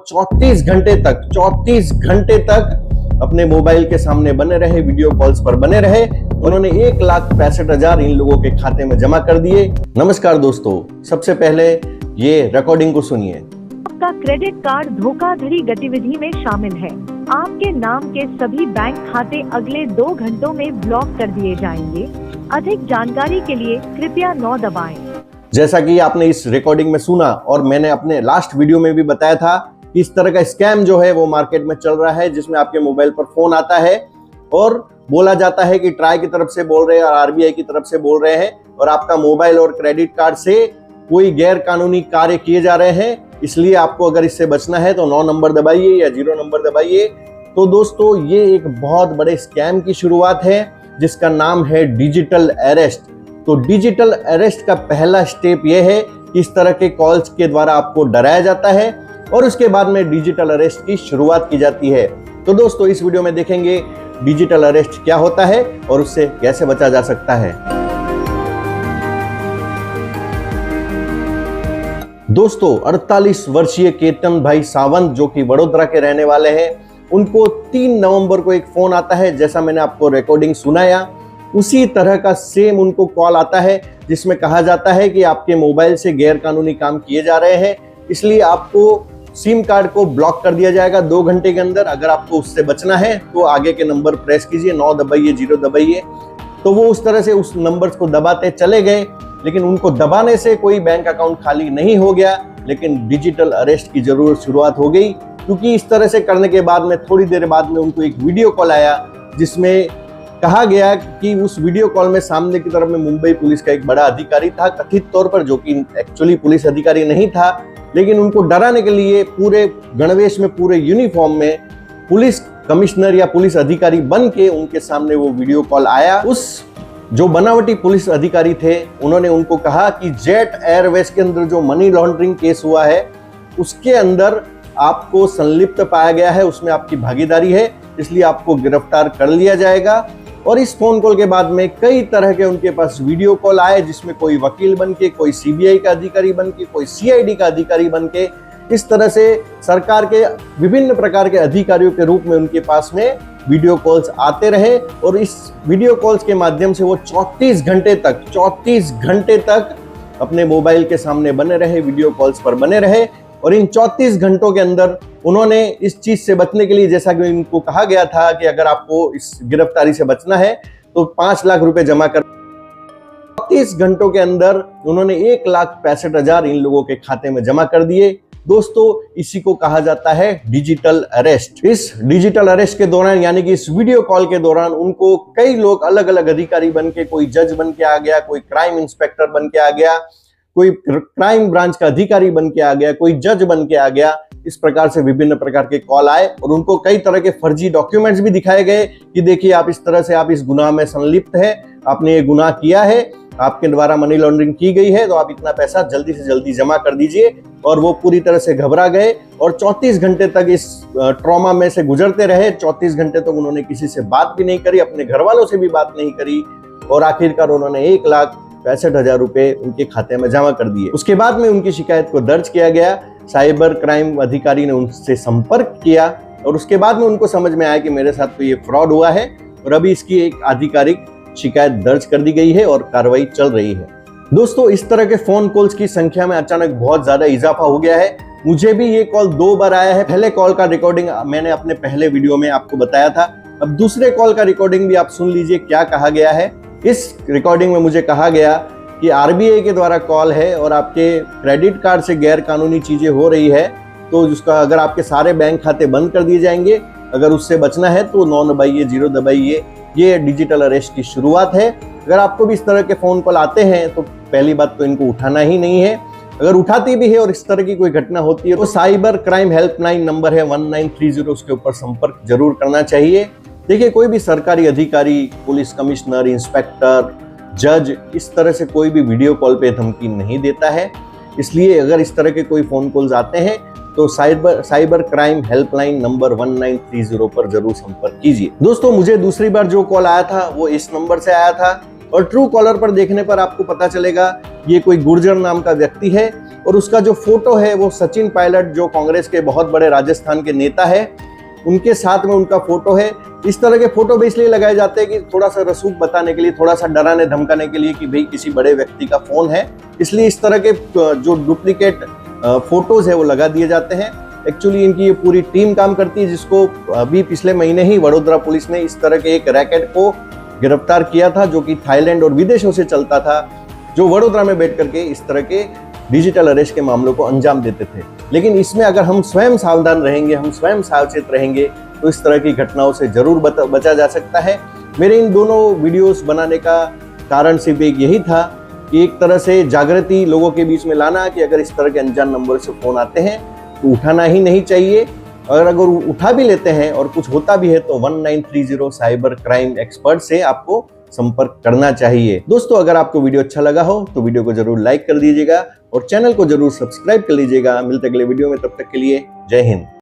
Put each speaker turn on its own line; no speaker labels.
34 घंटे तक अपने मोबाइल के सामने बने रहे, वीडियो कॉल्स पर बने रहे। उन्होंने 1,65,000 इन लोगों के खाते में जमा कर दिए। नमस्कार दोस्तों, सबसे पहले ये रिकॉर्डिंग को सुनिए।
आपका क्रेडिट कार्ड धोखाधड़ी गतिविधि में शामिल है। आपके नाम के सभी बैंक खाते अगले 2 घंटों में ब्लॉक कर दिए जाएंगे। अधिक जानकारी के लिए कृपया 9 दबाएं।
जैसा कि आपने इस रिकॉर्डिंग में सुना और मैंने अपने लास्ट वीडियो में भी बताया था कि इस तरह का स्कैम जो है वो मार्केट में चल रहा है, जिसमें आपके मोबाइल पर फोन आता है और बोला जाता है कि ट्राई की तरफ से बोल रहे हैं और आरबीआई की तरफ से बोल रहे हैं और आपका मोबाइल और क्रेडिट कार्ड से कोई गैर कानूनी कार्य किए जा रहे हैं। इसलिए आपको अगर इससे बचना है तो 9 नंबर दबाइए या 0 नंबर दबाइए। तो दोस्तों, ये एक बहुत बड़े स्कैम की शुरुआत है जिसका नाम है डिजिटल अरेस्ट। तो डिजिटल अरेस्ट का पहला स्टेप यह है कि इस तरह के कॉल्स के द्वारा आपको डराया जाता है और उसके बाद में डिजिटल अरेस्ट की शुरुआत की जाती है। तो दोस्तों, इस वीडियो में देखेंगे डिजिटल अरेस्ट क्या होता है और उससे कैसे बचा जा सकता है। दोस्तों, 48 वर्षीय केतन भाई सावंत जो कि वडोदरा के रहने वाले हैं, उनको 3 नवंबर को एक फोन आता है। जैसा मैंने आपको रिकॉर्डिंग सुनाया उसी तरह का सेम उनको कॉल आता है, जिसमें कहा जाता है कि आपके मोबाइल से गैर कानूनी काम किए जा रहे हैं, इसलिए आपको सिम कार्ड को ब्लॉक कर दिया जाएगा 2 घंटे के अंदर। अगर आपको उससे बचना है तो आगे के नंबर प्रेस कीजिए, 9 दबाइए, 0 दबाइए। तो वो उस तरह से उस नंबर को दबाते चले गए, लेकिन उनको दबाने से कोई बैंक अकाउंट खाली नहीं हो गया, लेकिन डिजिटल अरेस्ट की जरूर शुरुआत हो गई। क्योंकि इस तरह से करने के बाद में थोड़ी देर बाद में उनको एक वीडियो कॉल आया, जिसमें कहा गया कि उस वीडियो कॉल में सामने की तरफ में मुंबई पुलिस का एक बड़ा अधिकारी था, कथित तौर पर, जो कि एक्चुअली पुलिस अधिकारी नहीं था, लेकिन उनको डराने के लिए पूरे गणवेश में, पूरे यूनिफॉर्म में पुलिस कमिश्नर या पुलिस अधिकारी बन के उनके सामने वो वीडियो कॉल आया। उस जो बनावटी पुलिस अधिकारी थे, उन्होंने उनको कहा कि जेट एयरवेज के अंदर जो मनी लॉन्ड्रिंग केस हुआ है उसके अंदर आपको संलिप्त पाया गया है, उसमें आपकी भागीदारी है, इसलिए आपको गिरफ्तार कर लिया जाएगा। और इस फोन कॉल के बाद में कई तरह के उनके पास वीडियो कॉल आए, जिसमें कोई वकील बन के, कोई सीबीआई का अधिकारी बन के, कोई सीआईडी का अधिकारी बन के, इस तरह से सरकार के विभिन्न प्रकार के अधिकारियों के रूप में उनके पास में वीडियो कॉल्स आते रहे। और इस वीडियो कॉल्स के माध्यम से वो 34 घंटे तक अपने मोबाइल के सामने बने रहे, वीडियो कॉल्स पर बने रहे। और इन 34 घंटों के अंदर उन्होंने इस चीज से बचने के लिए, जैसा कि इनको कहा गया था कि अगर आपको इस गिरफ्तारी से बचना है तो 5 लाख रुपए जमा कर, 34 घंटों के अंदर उन्होंने 1,65,000 इन लोगों के खाते में जमा कर दिए। दोस्तों, इसी को कहा जाता है डिजिटल अरेस्ट। इस डिजिटल अरेस्ट के दौरान, यानी कि इस वीडियो कॉल के दौरान, उनको कई लोग अलग अलग अधिकारी बन के, कोई जज बन के आ गया, कोई क्राइम इंस्पेक्टर बन के आ गया, कोई क्राइम ब्रांच का अधिकारी बन के आ गया, कोई जज बन के आ गया। इस प्रकार से विभिन्न प्रकार के कॉल आए और उनको कई तरह के फर्जी डॉक्यूमेंट्स भी दिखाए गए कि देखिए, आप इस तरह से, आप इस गुनाह में संलिप्त है, आपने ये गुनाह किया है, आपके द्वारा मनी लॉन्ड्रिंग की गई है, तो आप इतना पैसा जल्दी से जल्दी जमा कर दीजिए। और वो पूरी तरह से घबरा गए और 34 घंटे तक इस ट्रॉमा में से गुजरते रहे। 34 घंटे तक उन्होंने किसी से बात भी नहीं करी, अपने घर वालों से भी बात नहीं करी, और आखिरकार उन्होंने 1,65,000 रुपए उनके खाते में जमा कर दिए। उसके बाद में उनकी शिकायत को दर्ज किया गया, साइबर क्राइम अधिकारी ने उनसे संपर्क किया और उसके बाद में उनको समझ में आया कि मेरे साथ तो ये फ्रॉड हुआ है, और अभी इसकी एक आधिकारिक शिकायत दर्ज कर दी गई है और कार्रवाई चल रही है। दोस्तों, इस तरह के फोन कॉल्स की संख्या में अचानक बहुत ज्यादा इजाफा हो गया है। मुझे भी ये कॉल 2 बार आया है। पहले कॉल का रिकॉर्डिंग मैंने अपने पहले वीडियो में आपको बताया था। अब दूसरे कॉल का रिकॉर्डिंग भी आप सुन लीजिए क्या कहा गया है। इस रिकॉर्डिंग में मुझे कहा गया कि आरबीआई के द्वारा कॉल है और आपके क्रेडिट कार्ड से गैर कानूनी चीजें हो रही है, तो उसका अगर आपके सारे बैंक खाते बंद कर दिए जाएंगे, अगर उससे बचना है तो 9 दबाइए, 0 दबाइए। ये डिजिटल अरेस्ट की शुरुआत है। अगर आपको भी इस तरह के फोन कॉल आते हैं तो पहली बात तो इनको उठाना ही नहीं है। अगर उठाती भी है और इस तरह की कोई घटना होती है तो साइबर क्राइम हेल्पलाइन नंबर है 1930, उसके ऊपर संपर्क जरूर करना चाहिए। देखिए, कोई भी सरकारी अधिकारी, पुलिस कमिश्नर, इंस्पेक्टर, जज, इस तरह से कोई भी वीडियो कॉल पे धमकी नहीं देता है। इसलिए अगर इस तरह के कोई फोन कॉल्स आते हैं तो साइबर क्राइम हेल्पलाइन नंबर 1930 पर जरूर संपर्क कीजिए। दोस्तों, मुझे दूसरी बार जो कॉल आया था वो इस नंबर से आया था और ट्रू कॉलर पर देखने पर आपको पता चलेगा ये कोई गुर्जर नाम का व्यक्ति है और उसका जो फोटो है वो सचिन पायलट जो कांग्रेस के बहुत बड़े राजस्थान के नेता है उनके साथ में उनका फोटो है। इस तरह के फोटो भी इसलिए लगाए जाते हैं कि थोड़ा सा रसूख बताने के लिए, थोड़ा सा डराने धमकाने के लिए कि भाई किसी बड़े व्यक्ति का फोन है, इसलिए इस तरह के जो डुप्लीकेट फोटोज है वो लगा दिए जाते हैं। एक्चुअली इनकी ये पूरी टीम काम करती है, जिसको अभी पिछले महीने ही वडोदरा पुलिस ने इस तरह के एक रैकेट को गिरफ्तार किया था जो कि थाईलैंड और विदेशों से चलता था, जो वडोदरा में बैठ करके इस तरह के डिजिटल अरेस्ट के मामलों को अंजाम देते थे। लेकिन इसमें अगर हम स्वयं सावधान रहेंगे, हम स्वयं सावचेत रहेंगे तो इस तरह की घटनाओं से जरूर बचा जा सकता है। मेरे इन दोनों वीडियोस बनाने का कारण सिर्फ एक यही था कि एक तरह से जागृति लोगों के बीच में लाना कि अगर इस तरह के अनजान नंबर से फोन आते हैं तो उठाना ही नहीं चाहिए, और अगर उठा भी लेते हैं और कुछ होता भी है तो 1930 साइबर क्राइम एक्सपर्ट से आपको संपर्क करना चाहिए। दोस्तों, अगर आपको वीडियो अच्छा लगा हो तो वीडियो को जरूर लाइक कर दीजिएगा और चैनल को जरूर सब्सक्राइब कर लीजिएगा। मिलते अगले वीडियो में, तब तक के लिए जय हिंद।